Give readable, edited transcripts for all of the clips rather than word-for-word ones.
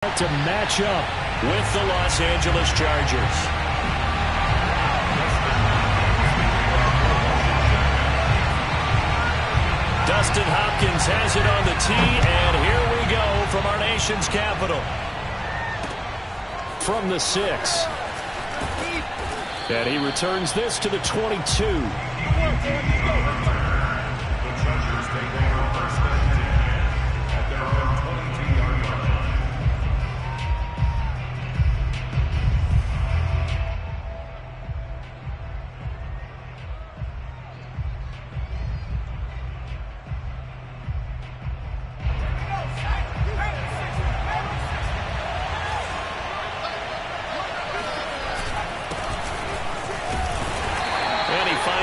To match up with the Los Angeles Chargers. Dustin Hopkins has it on the tee, and here we go from our nation's capital. From the 6. And he returns this to the 22.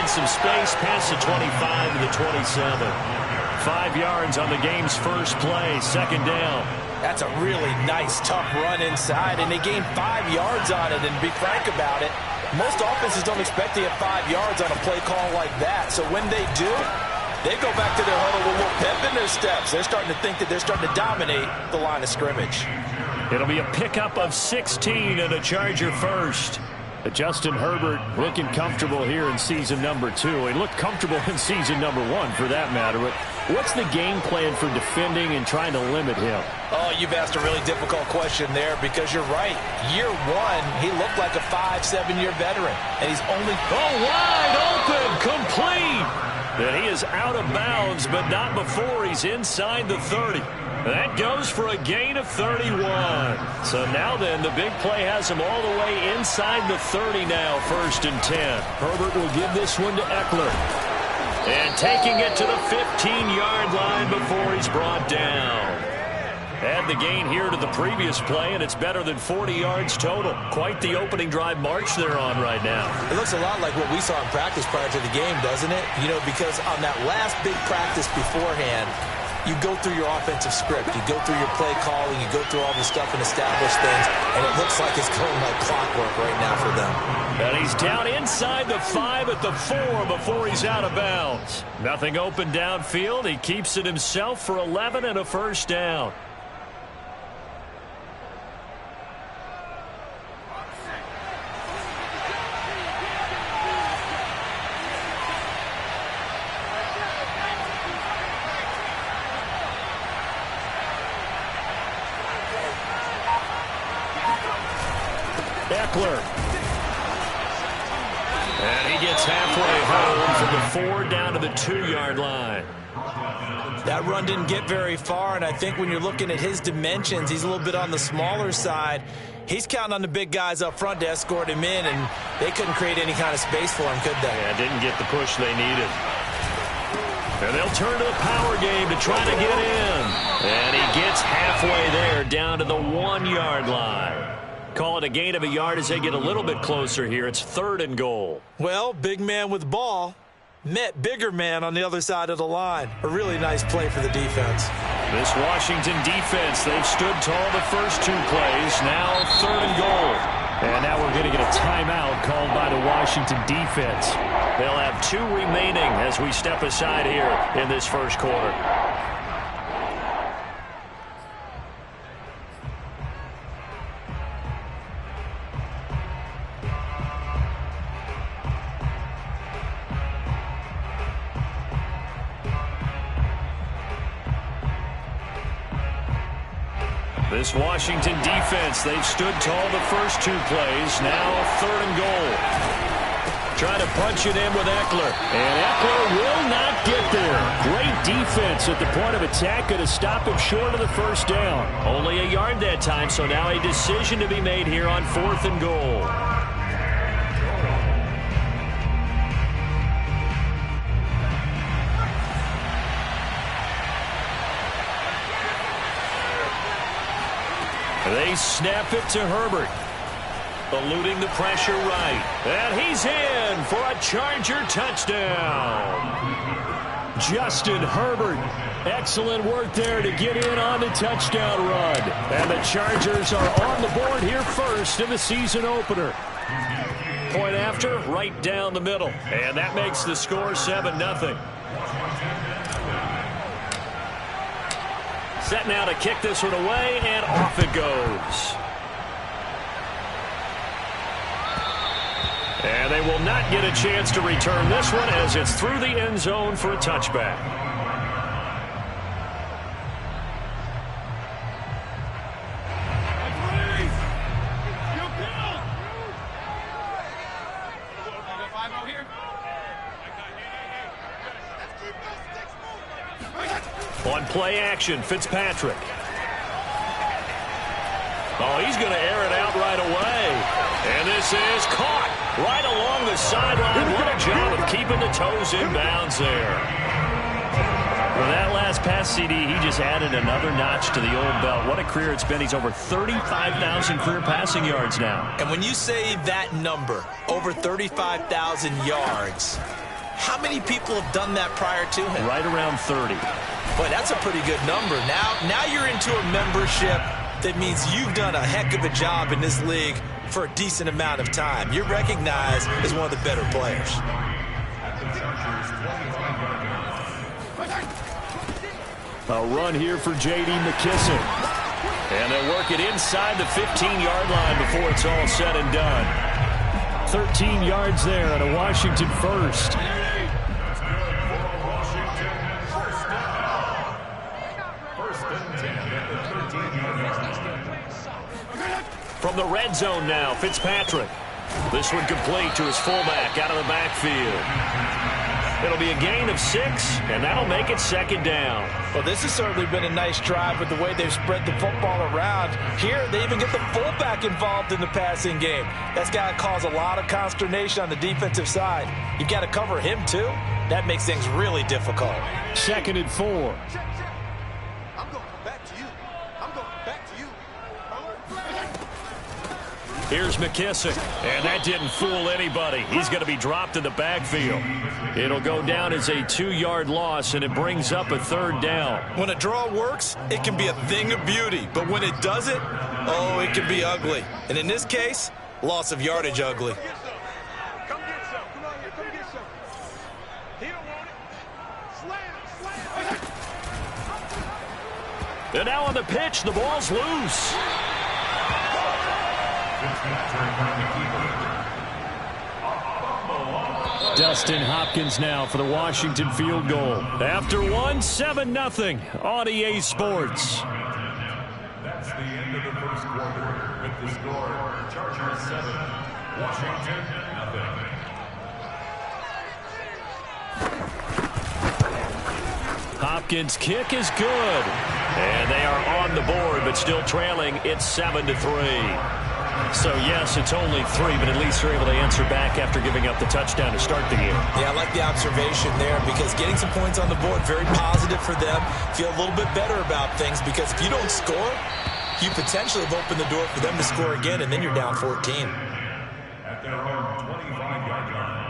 Some space past the 25 to the 27. 5 yards on the game's first play, second down. That's a really nice, tough run inside, and they gained 5 yards on it. And to be frank about it, most offenses don't expect to get 5 yards on a play call like that. So when they do, they go back to their huddle with a little pep in their steps. They're starting to think that they're starting to dominate the line of scrimmage. It'll be a pickup of 16 and a Charger first. Justin Herbert looking comfortable here in season number 2. He looked comfortable in season number 1 for that matter. But what's the game plan for defending and trying to limit him? Oh, you've asked a really difficult question there because you're right. Year 1, he looked like a 5-7-year veteran. And he's only... Oh, wide open, complete. And he is out of bounds, but not before he's inside the 30. That goes for a gain of 31. So now then, the big play has him all the way inside the 30 now, 1st and 10. Herbert will give this one to Eckler. And taking it to the 15-yard line before he's brought down. Add the gain here to the previous play, and it's better than 40 yards total. Quite the opening drive march they're on right now. It looks a lot like what we saw in practice prior to the game, doesn't it? You know, because on that last big practice beforehand, you go through your offensive script. You go through your play calling. You go through all the stuff and establish things. And it looks like it's going like clockwork right now for them. And he's down inside the 5 at the 4 before he's out of bounds. Nothing open downfield. He keeps it himself for 11 and a first down. Eckler. And he gets halfway home from the 4 down to the 2-yard line. That run didn't get very far, and I think when you're looking at his dimensions, he's a little bit on the smaller side. He's counting on the big guys up front to escort him in, and they couldn't create any kind of space for him, could they? Yeah, didn't get the push they needed. And they'll turn to the power game to try to get in. And he gets halfway there down to the 1-yard line. Call it a gain of a yard as they get a little bit closer here. It's 3rd and goal. Well, big man with ball met bigger man on the other side of the line. A really nice play for the defense. This Washington defense, they've stood tall the first 2 plays. Now 3rd and goal. And now we're going to get a timeout called by the Washington defense. They'll have 2 remaining as we step aside here in this first quarter. This Washington defense, they've stood tall the first 2 plays. Now 3rd and goal. Trying to punch it in with Eckler. And Eckler will not get there. Great defense at the point of attack. Going to stop him short of the first down. Only a yard that time, so now a decision to be made here on 4th and goal. They snap it to Herbert. Eluding the pressure right. And he's in for a Charger touchdown. Justin Herbert. Excellent work there to get in on the touchdown run. And the Chargers are on the board here first in the season opener. Point after, right down the middle. And that makes the score 7-0. Set now to kick this one away, and off it goes. And they will not get a chance to return this one as it's through the end zone for a touchback. On play action, Fitzpatrick. Oh, he's going to air it out right away. And this is caught right along the sideline. What a job of keeping the toes in bounds there. For that last pass, CD, he just added another notch to the old belt. What a career it's been. He's over 35,000 career passing yards now. And when you say that number, over 35,000 yards, how many people have done that prior to him? Right around 30. Boy, that's a pretty good number. Now you're into a membership that means you've done a heck of a job in this league for a decent amount of time. You're recognized as one of the better players. A run here for J.D. McKissick. And they'll work it inside the 15-yard line before it's all said and done. 13 yards there on a Washington first. From the red zone now, Fitzpatrick. This one complete to his fullback out of the backfield. It'll be a gain of 6, and that'll make it second down. Well, this has certainly been a nice drive with the way they've spread the football around. Here, they even get the fullback involved in the passing game. That's got to cause a lot of consternation on the defensive side. You've got to cover him, too. That makes things really difficult. 2nd and 4. Here's McKissick, and that didn't fool anybody. He's going to be dropped in the backfield. It'll go down as a 2-yard loss, and it brings up a 3rd down. When a draw works, it can be a thing of beauty. But when it doesn't, oh, it can be ugly. And in this case, loss of yardage ugly. And now on the pitch, the ball's loose. Dustin Hopkins now for the Washington field goal. After one, 7-0 on EA Sports. That's the end of the first quarter. With the score, Chargers 7, Washington 0. Hopkins' kick is good. And they are on the board, but still trailing. It's 7-3. So, yes, it's only 3, but at least they're able to answer back after giving up the touchdown to start the game. Yeah, I like the observation there because getting some points on the board, very positive for them. Feel a little bit better about things because if you don't score, you potentially have opened the door for them to score again, and then you're down 14. At their own 25-yard line.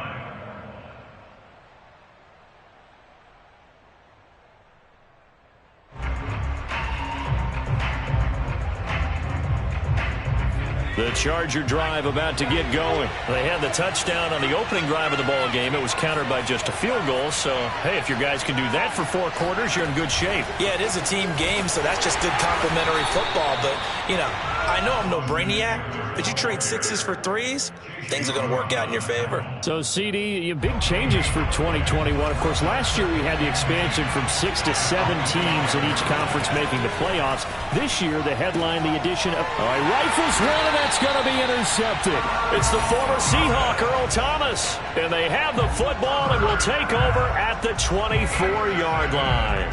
The Charger drive about to get going. They had the touchdown on the opening drive of the ball game. It was countered by just a field goal. So, hey, if your guys can do that for 4 quarters, you're in good shape. Yeah, it is a team game, so that's just good complementary football. But, you know, I know I'm no brainiac, but you trade 6s for 3s, things are going to work out in your favor. So, CD, big changes for 2021. Of course, last year we had the expansion from 6 to 7 teams in each conference making the playoffs. This year, the headline, the addition of rifles one, and that's going to be intercepted. It's the former Seahawk, Earl Thomas. And they have the football and will take over at the 24-yard line.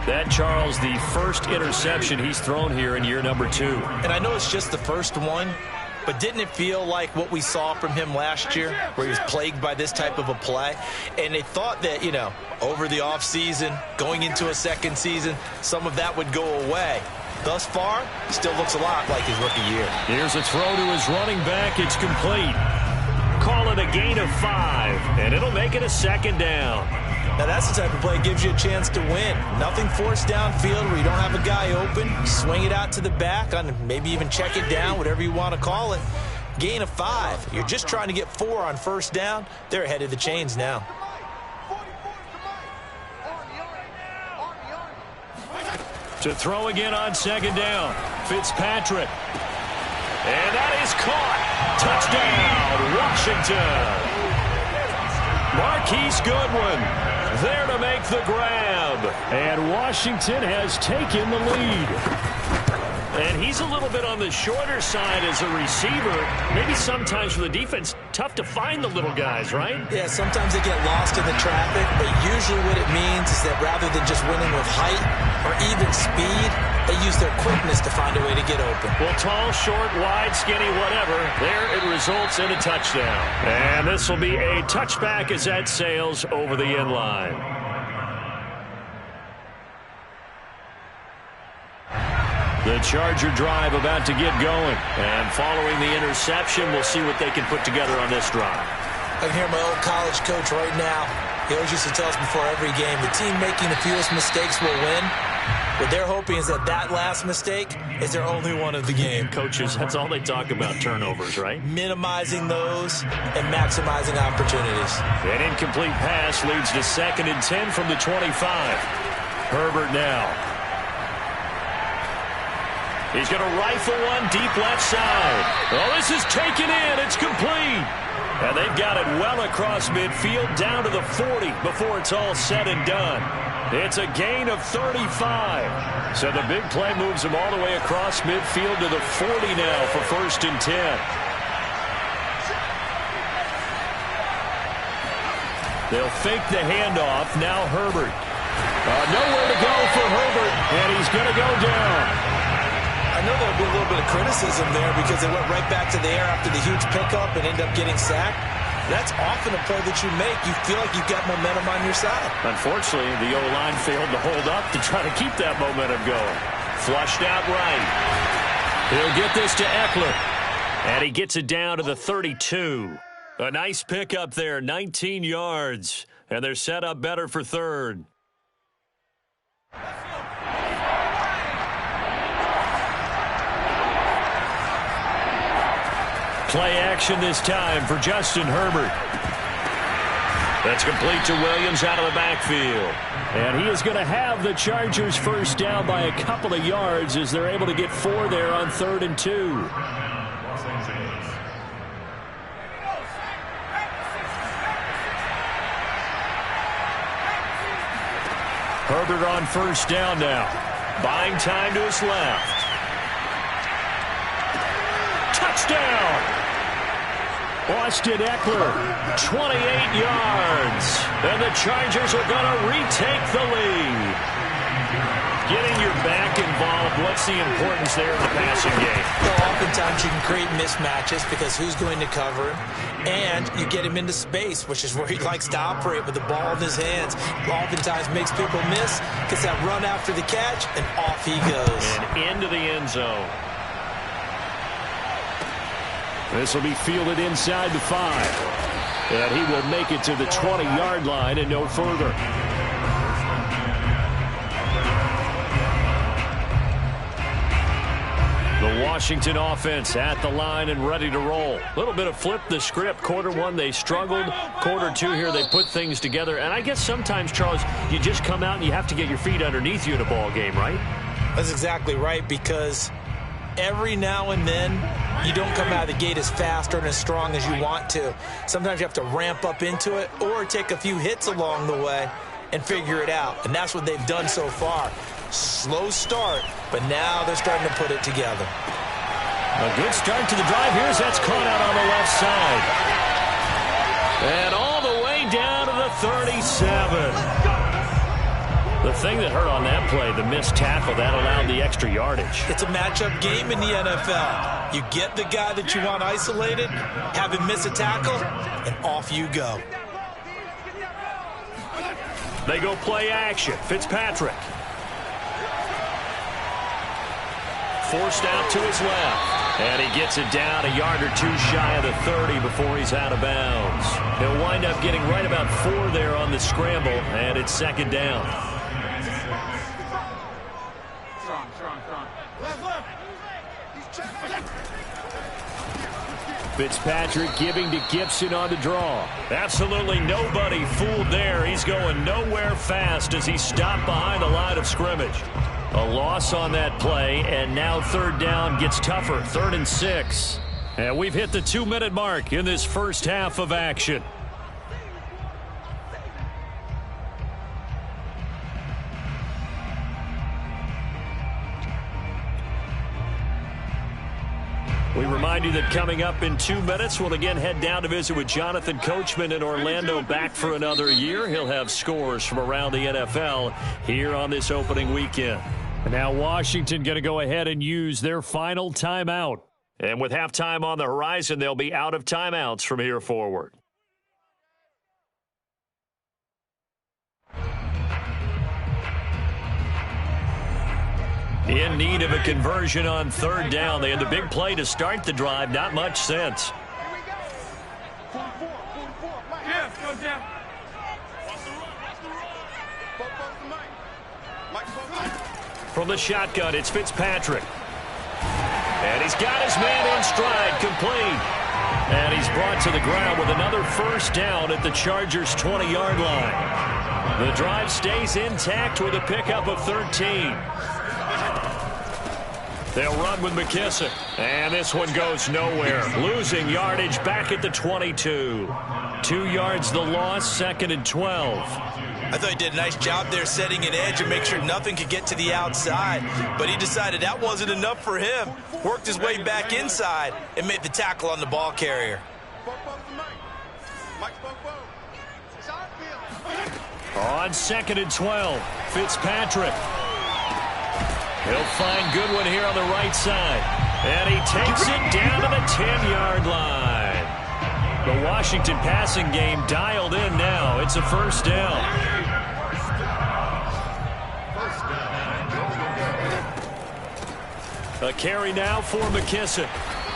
That, Charles, the first interception he's thrown here in year number 2. And I know it's just the first one, but didn't it feel like what we saw from him last year, where he was plagued by this type of a play? And they thought that, you know, over the offseason, going into a second season, some of that would go away. Thus far, still looks a lot like his rookie year. Here's a throw to his running back. It's complete. Call it a gain of 5, and it'll make it a 2nd down. Now, that's the type of play that gives you a chance to win. Nothing forced downfield where you don't have a guy open. Swing it out to the back, on maybe even check it down, whatever you want to call it. Gain of 5. You're just trying to get 4 on first down. They're ahead of the chains now. To throw again on second down. Fitzpatrick. And that is caught. Touchdown, Washington. Marquise Goodwin there to make the grab. And Washington has taken the lead. And he's a little bit on the shorter side as a receiver. Maybe sometimes for the defense, tough to find the little guys, right? Yeah, sometimes they get lost in the traffic, but usually what it means is that rather than just winning with height or even speed, they use their quickness to find a way to get open. Well, tall, short, wide, skinny, whatever, there it results in a touchdown. And this will be a touchback as that sails over the end line. The Charger drive about to get going. And following the interception, we'll see what they can put together on this drive. I can hear my old college coach right now. He always used to tell us before every game, the team making the fewest mistakes will win. What they're hoping is that that last mistake is their only one of the game. Coaches, that's all they talk about, turnovers, right? Minimizing those and maximizing opportunities. An incomplete pass leads to 2nd and 10 from the 25. Herbert now. He's going to rifle one deep left side. Oh, this is taken in. It's complete. And they've got it well across midfield down to the 40 before it's all said and done. It's a gain of 35. So the big play moves them all the way across midfield to the 40 now for 1st and 10. They'll fake the handoff. Now Herbert. Nowhere to go for Herbert, and he's going to go down. I know there'll be a little bit of criticism there because they went right back to the air after the huge pickup and end up getting sacked. That's often a play that you make. You feel like you've got momentum on your side. Unfortunately, the O-line failed to hold up to try to keep that momentum going. Flushed out right. He'll get this to Eckler. And he gets it down to the 32. A nice pickup there, 19 yards. And they're set up better for 3rd. Play action this time for Justin Herbert. That's complete to Williams out of the backfield. And he is going to have the Chargers first down by a couple of yards as they're able to get 4 there on 3rd and 2. Herbert on first down now. Buying time to his left. Touchdown! Austin Eckler, 28 yards. And the Chargers are going to retake the lead. Getting your back involved, what's the importance there in the passing game? Well, oftentimes you can create mismatches because who's going to cover him? And you get him into space, which is where he likes to operate with the ball in his hands. Oftentimes makes people miss, gets that run after the catch, and off he goes. And into the end zone. This will be fielded inside the 5. And he will make it to the 20-yard line and no further. The Washington offense at the line and ready to roll. A little bit of flip the script. Quarter 1, they struggled. Quarter 2 here, they put things together. And I guess sometimes, Charles, you just come out and you have to get your feet underneath you in a ball game, right? That's exactly right, because every now and then you don't come out of the gate as fast or as strong as you want to. Sometimes you have to ramp up into it or take a few hits along the way and figure it out. And that's what they've done so far. Slow start, but now they're starting to put it together. A good start to the drive here as that's caught out on the left side. And all the way down to the 37. The thing that hurt on that play, the missed tackle, that allowed the extra yardage. It's a matchup game in the NFL. You get the guy that you want isolated, have him miss a tackle, and off you go. They go play action. Fitzpatrick. Forced out to his left. And he gets it down a yard or 2 shy of the 30 before he's out of bounds. He'll wind up getting right about 4 there on the scramble, and it's 2nd down. Fitzpatrick giving to Gibson on the draw. Absolutely nobody fooled there. He's going nowhere fast as he stopped behind the line of scrimmage. A loss on that play, and now third down gets tougher. 3rd and 6. And we've hit the 2-minute mark in this first half of action. We remind you that coming up in 2 minutes, we'll again head down to visit with Jonathan Coachman in Orlando, back for another year. He'll have scores from around the NFL here on this opening weekend. And now Washington going to go ahead and use their final timeout. And with halftime on the horizon, they'll be out of timeouts from here forward. In need of a conversion on 3rd down. They had the big play to start the drive. Not much sense. From the shotgun, it's Fitzpatrick. And he's got his man in stride, complete. And he's brought to the ground with another first down at the Chargers' 20-yard line. The drive stays intact with a pickup of 13. They'll run with McKissick. And this one goes nowhere. Losing yardage back at the 22. 2 yards the loss, 2nd and 12. I thought he did a nice job there setting an edge and make sure nothing could get to the outside. But he decided that wasn't enough for him. Worked his way back inside and made the tackle on the ball carrier. On 2nd and 12, Fitzpatrick. He'll find Goodwin here on the right side. And he takes it down to the 10-yard line. The Washington passing game dialed in now. It's a first down. A carry now for McKissick.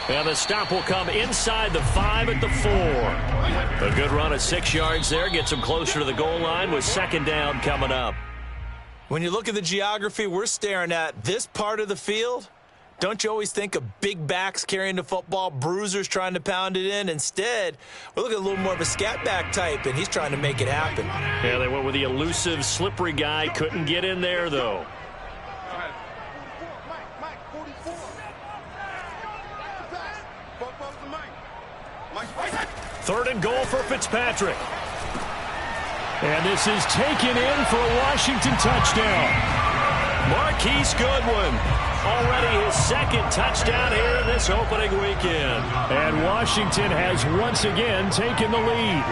And the stop will come inside the 5 at the 4. A good run of 6 yards there. Gets him closer to the goal line with 2nd down coming up. When you look at the geography we're staring at, this part of the field, don't you always think of big backs carrying the football, bruisers trying to pound it in? Instead, we're looking at a little more of a scat back type, and he's trying to make it happen. Yeah, they went with the elusive, slippery guy. Couldn't get in there, though. Third and goal for Fitzpatrick. And this is taken in for a Washington touchdown. Marquise Goodwin, already his 2nd touchdown here in this opening weekend. And Washington has once again taken the lead.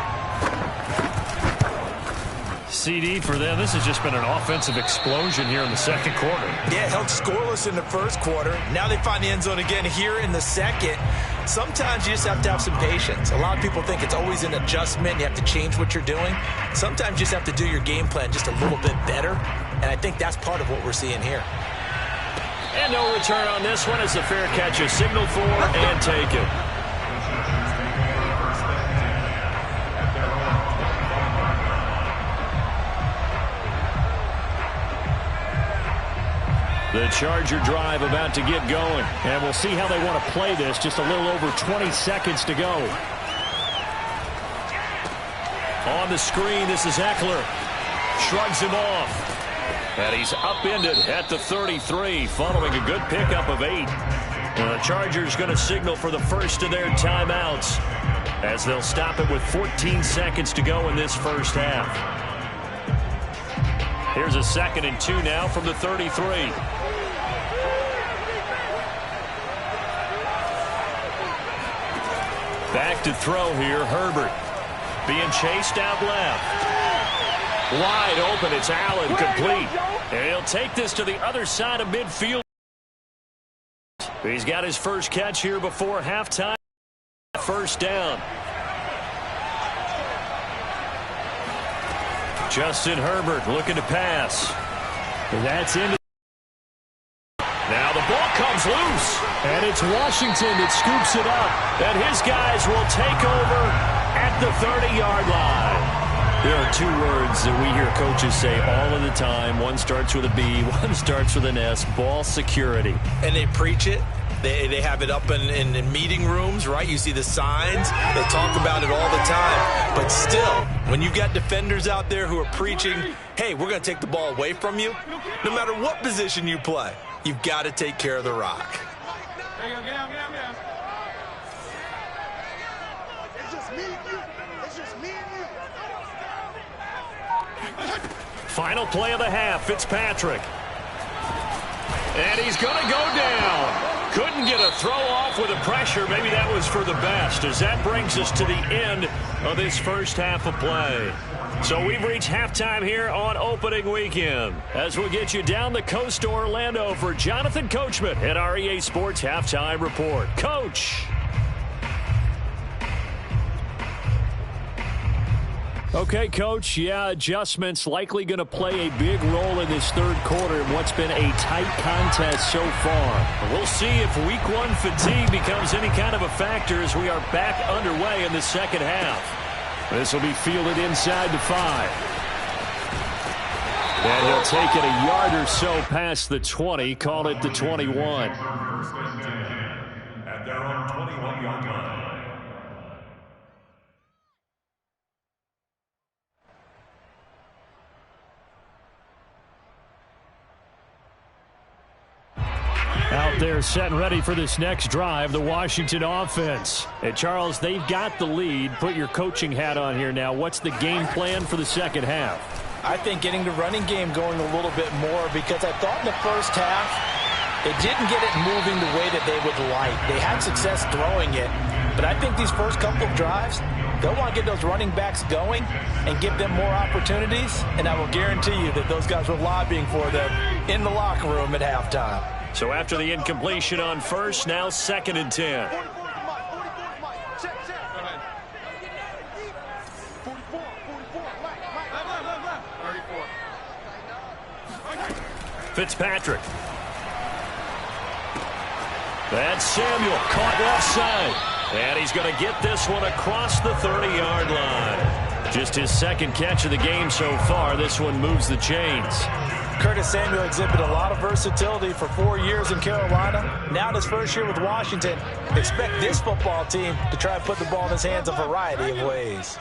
CD for them. This has just been an offensive explosion here in the 2nd quarter. Yeah, held scoreless in the 1st quarter. Now they find the end zone again here in the 2nd. Sometimes you just have to have some patience. A lot of people think it's always an adjustment. You have to change what you're doing. Sometimes you just have to do your game plan just a little bit better. And I think that's part of what we're seeing here. And no return on this one as the fair catch is signaled for and taken. The Charger drive about to get going. And we'll see how they want to play this. Just a little over 20 seconds to go. On the screen, this is Eckler. Shrugs him off. And he's upended at the 33, following a good pickup of 8. And the Chargers going to signal for the first of their timeouts, as they'll stop it with 14 seconds to go in this first half. Here's a 2nd and 2 now from the 33. Back to throw here, Herbert. Being chased out left. Wide open, it's Allen, complete. And he'll take this to the other side of midfield. He's got his first catch here before halftime. First down. Justin Herbert looking to pass. That's in. Now the ball comes loose. And it's Washington that scoops it up. And his guys will take over at the 30-yard line. There are 2 words that we hear coaches say all of the time. One starts with a B, one starts with an S. Ball security. And they preach it. They have it up in meeting rooms, right? You see the signs. They talk about it all the time. But still, when you've got defenders out there who are preaching, hey, we're going to take the ball away from you, no matter what position you play, you've got to take care of the rock. Final play of the half, Fitzpatrick. And he's going to go down. Couldn't get a throw off with the pressure. Maybe that was for the best, as that brings us to the end of this first half of play. So we've reached halftime here on opening weekend. As we'll get you down the coast to Orlando for Jonathan Coachman at our EA Sports Halftime Report. Coach. Okay, Coach, yeah, adjustments likely going to play a big role in this third quarter in what's been a tight contest so far. We'll see if week one fatigue becomes any kind of a factor as we are back underway in the second half. This will be fielded inside the 5. And he'll take it a yard or so past the 20, call it the 21. First and 10 at their own 21-yard line. Out there set and ready for this next drive, the Washington offense. And Charles, they've got the lead. Put your coaching hat on here now. What's the game plan for the second half? I think getting the running game going a little bit more, because I thought in the first half they didn't get it moving the way that they would like. They had success throwing it, but I think these first couple of drives, they'll want to get those running backs going and give them more opportunities, and I will guarantee you that those guys were lobbying for them in the locker room at halftime. So after the incompletion on first, now 2nd and 10. Fitzpatrick. That's Samuel, caught left side. And he's going to get this one across the 30-yard line. Just his second catch of the game so far. This one moves the chains. Curtis Samuel exhibited a lot of versatility for 4 years in Carolina. Now in his first year with Washington, expect this football team to try and put the ball in his hands a variety of ways.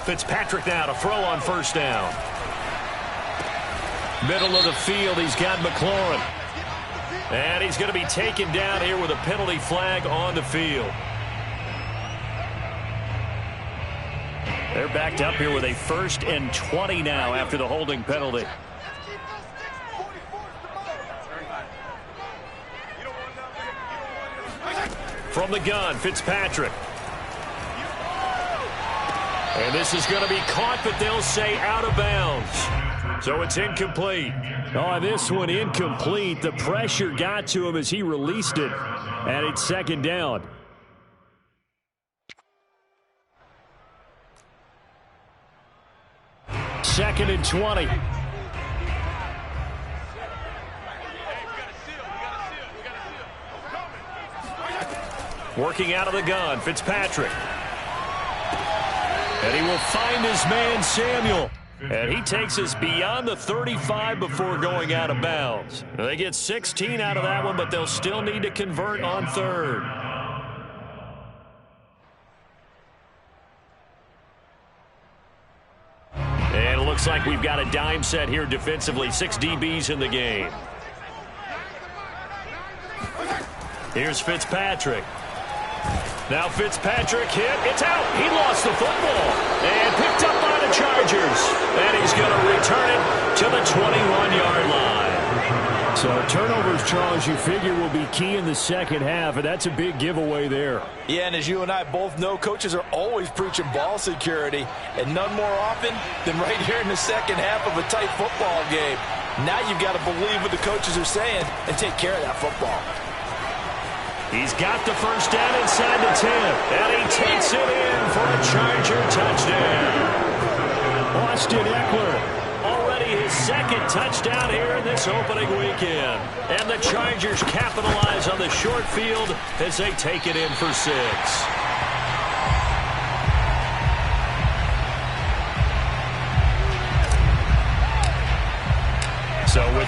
Fitzpatrick now to throw on first down. Middle of the field, he's got McLaurin. And he's going to be taken down here with a penalty flag on the field. They're backed up here with a 1st and 20 now after the holding penalty. From the gun, Fitzpatrick. And this is going to be caught, but they'll say out of bounds. So it's incomplete. Oh, this one incomplete. The pressure got to him as he released it. And it's 2nd down. Second and 20. Working out of the gun, Fitzpatrick. And he will find his man, Samuel. And he takes us beyond the 35 before going out of bounds. They get 16 out of that one, but they'll still need to convert on 3rd. And it looks like we've got a dime set here defensively. 6 DBs in the game. Here's Fitzpatrick. Now Fitzpatrick hit. It's out. He lost the football. And picked up by the Chargers. And he's going to return it to the 21-yard line. So turnovers, Charles, you figure will be key in the second half, and that's a big giveaway there. Yeah, and as you and I both know, coaches are always preaching ball security, and none more often than right here in the second half of a tight football game. Now you've got to believe what the coaches are saying and take care of that football. He's got the first down inside the 10, and he takes it in for a Charger touchdown. Austin Eckler, already his 2nd touchdown here in this opening weekend. And the Chargers capitalize on the short field as they take it in for 6.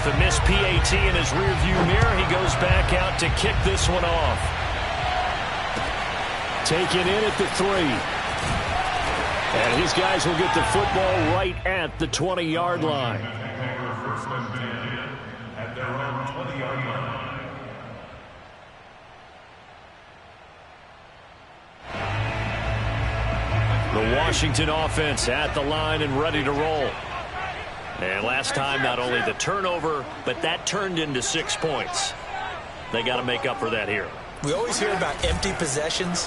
With a missed PAT in his rearview mirror, he goes back out to kick this one off. Taken in at the 3. And his guys will get the football right at the 20-yard line. First and 10 at their own 20-yard line. The Washington offense at the line and ready to roll. And last time, not only the turnover, but that turned into 6 points. They got to make up for that here. We always hear about empty possessions,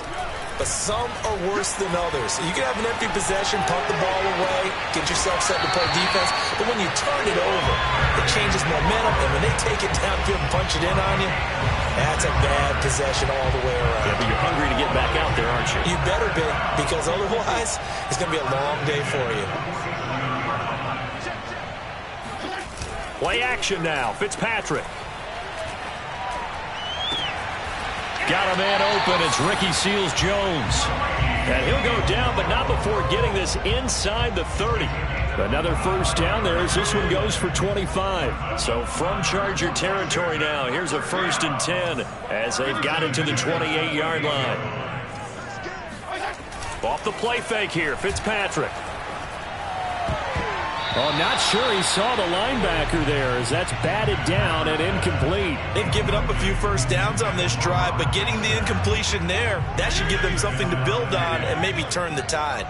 but some are worse than others. You can have an empty possession, punt the ball away, get yourself set to play defense, but when you turn it over, it changes momentum, and when they take it downfield and punch it in on you, that's a bad possession all the way around. Yeah, but you're hungry to get back out there, aren't you? You better be, because otherwise, it's going to be a long day for you. Play action now. Fitzpatrick. Got a man open. It's Ricky Seals-Jones. And he'll go down, but not before getting this inside the 30. Another first down there as this one goes for 25. So from Charger territory now, here's a 1st and 10 as they've got it to the 28-yard line. Off the play fake here, Fitzpatrick. Oh, not sure he saw the linebacker there as that's batted down and incomplete. They've given up a few first downs on this drive, but getting the incompletion there, that should give them something to build on and maybe turn the tide.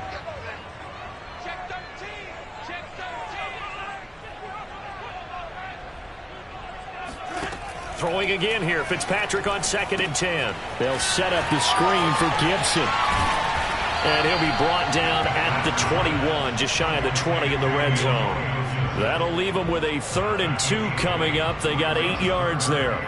Throwing again here, Fitzpatrick on 2nd and 10. They'll set up the screen for Gibson. And he'll be brought down at the 21, just shy of the 20 in the red zone. That'll leave them with a 3rd and 2 coming up. They got 8 yards there.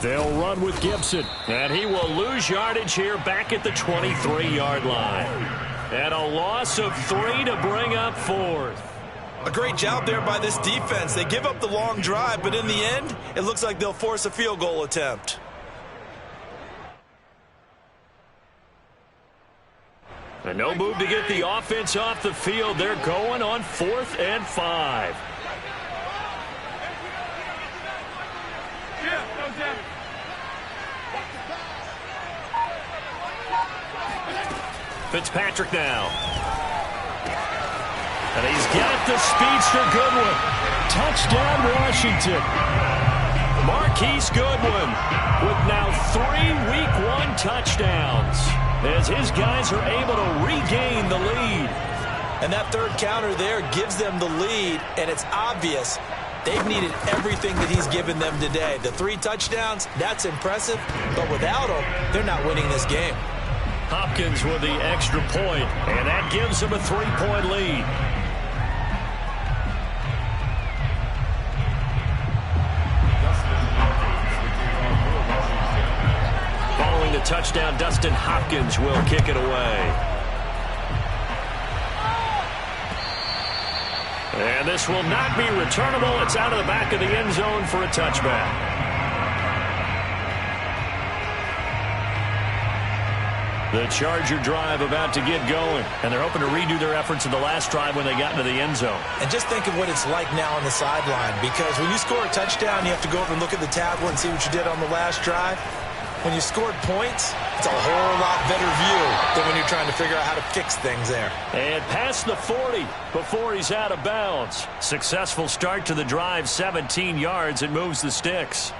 They'll run with Gibson, and he will lose yardage here back at the 23-yard line. And a loss of 3 to bring up 4th. A great job there by this defense. They give up the long drive, but in the end, it looks like they'll force a field goal attempt. And no move to get the offense off the field. They're going on 4th and 5. Fitzpatrick now. And he's got the speedster Goodwin. Touchdown, Washington. Marquise Goodwin with now 3 Week 1 touchdowns as his guys are able to regain the lead. And that 3rd counter there gives them the lead, and it's obvious they've needed everything that he's given them today. The 3 touchdowns, that's impressive, but without him, they're not winning this game. Hopkins with the extra point, and that gives him a 3-point lead. Following the touchdown, Dustin Hopkins will kick it away. And this will not be returnable. It's out of the back of the end zone for a touchback. The Charger drive about to get going, and they're hoping to redo their efforts in the last drive when they got into the end zone. And just think of what it's like now on the sideline, because when you score a touchdown, you have to go over and look at the tablet and see what you did on the last drive. When you scored points, it's a whole lot better view than when you're trying to figure out how to fix things there. And past the 40 before he's out of bounds. Successful start to the drive, 17 yards, and moves the sticks.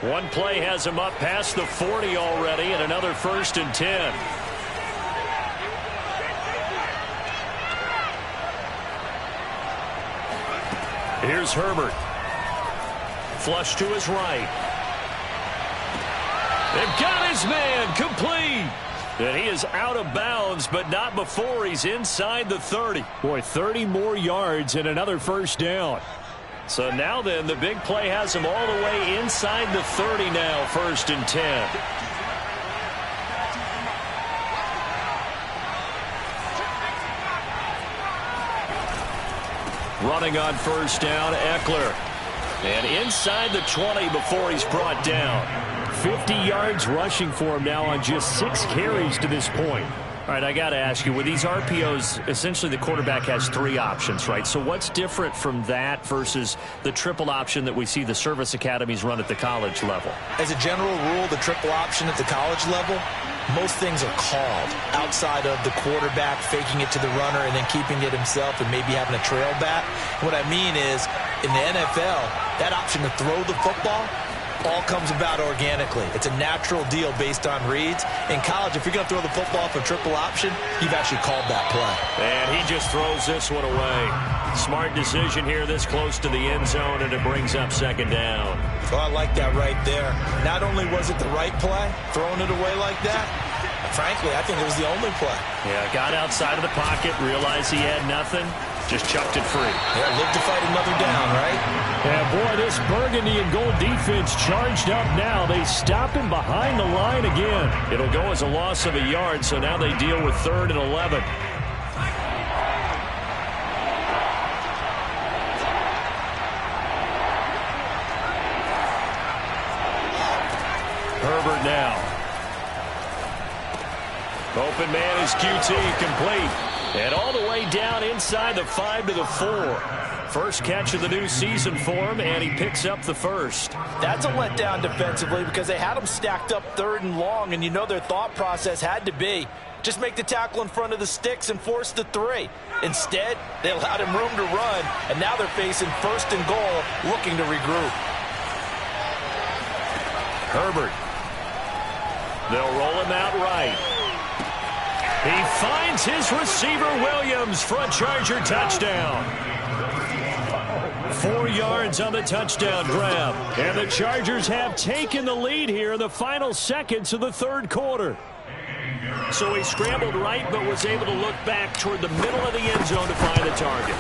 One play has him up past the 40 already, and another 1st and 10. Here's Herbert. Flush to his right. They've got his man complete. And he is out of bounds, but not before he's inside the 30. Boy, 30 more yards and another first down. So now then, the big play has him all the way inside the 30 now, 1st and 10. Running on first down, Eckler. And inside the 20 before he's brought down. 50 yards rushing for him now on just 6 carries to this point. All right, I got to ask you, with these RPOs, essentially the quarterback has 3 options, right? So what's different from that versus the triple option that we see the service academies run at the college level? As a general rule, the triple option at the college level, most things are called outside of the quarterback faking it to the runner and then keeping it himself and maybe having a trail back. What I mean is, in the NFL, that option to throw the football all comes about organically. It's a natural deal based on reads. In college, if you're going to throw the football for triple option, you've actually called that play. And he just throws this one away. Smart decision here this close to the end zone, and it brings up 2nd down. Oh, I like that right there. Not only was it the right play, throwing it away like that, frankly, I think it was the only play. Yeah, got outside of the pocket, realized he had nothing, just chucked it free. Yeah, live to fight another down, right? Yeah, boy, this burgundy and gold defense charged up now. They stop him behind the line again. It'll go as a loss of a yard, so now they deal with 3rd and 11. Herbert now. Open man is QT, complete. And all the way down inside the 5 to the 4. First catch of the new season for him, and he picks up the first. That's a letdown defensively because they had him stacked up 3rd and long, and you know their thought process had to be just make the tackle in front of the sticks and force the 3. Instead, they allowed him room to run, and now they're facing 1st and goal, looking to regroup. Herbert. They'll roll him out right. He finds his receiver, Williams, for a Charger touchdown. 4 yards on the touchdown grab. And the Chargers have taken the lead here in the final seconds of the 3rd quarter. So he scrambled right, but was able to look back toward the middle of the end zone to find the target.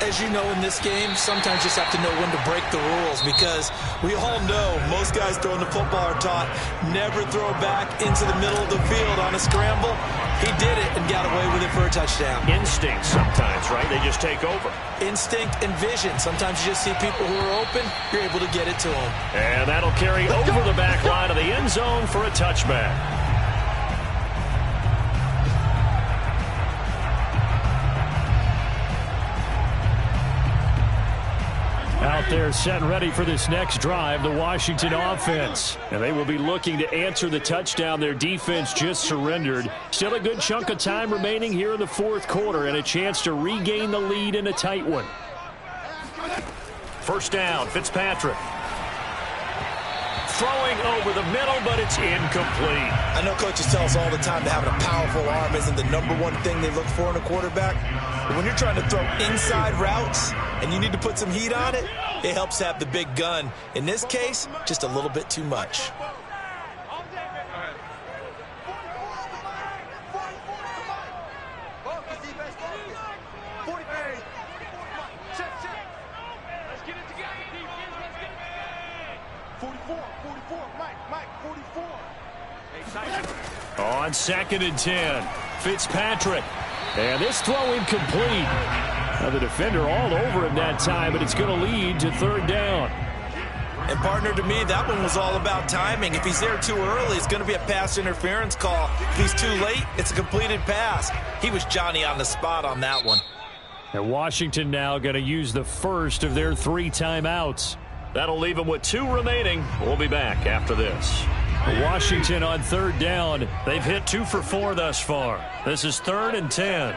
As you know, in this game, sometimes you just have to know when to break the rules because we all know most guys throwing the football are taught never throw back into the middle of the field on a scramble. He did it and got away with it for a touchdown. Instinct sometimes, right? They just take over. Instinct and vision. Sometimes you just see people who are open, you're able to get it to them. And that'll carry over the back line of the end zone for a touchback. Out there set and ready for this next drive, the Washington offense. And they will be looking to answer the touchdown their defense just surrendered. Still a good chunk of time remaining here in the 4th quarter and a chance to regain the lead in a tight one. First down, Fitzpatrick. Throwing over the middle, but it's incomplete. I know coaches tell us all the time that having a powerful arm isn't the #1 thing they look for in a quarterback. But when you're trying to throw inside routes and you need to put some heat on it, it helps have the big gun. In this case, just a little bit too much. On 2nd and 10, Fitzpatrick. And this throw incomplete. Now the defender all over him that time, but it's going to lead to 3rd down. And partner, to me, that one was all about timing. If he's there too early, it's going to be a pass interference call. If he's too late, it's a completed pass. He was Johnny on the spot on that one. And Washington now going to use the first of their 3 timeouts. That'll leave them with 2 remaining. We'll be back after this. Washington on 3rd down. They've hit 2 for 4 thus far. This is 3rd and 10.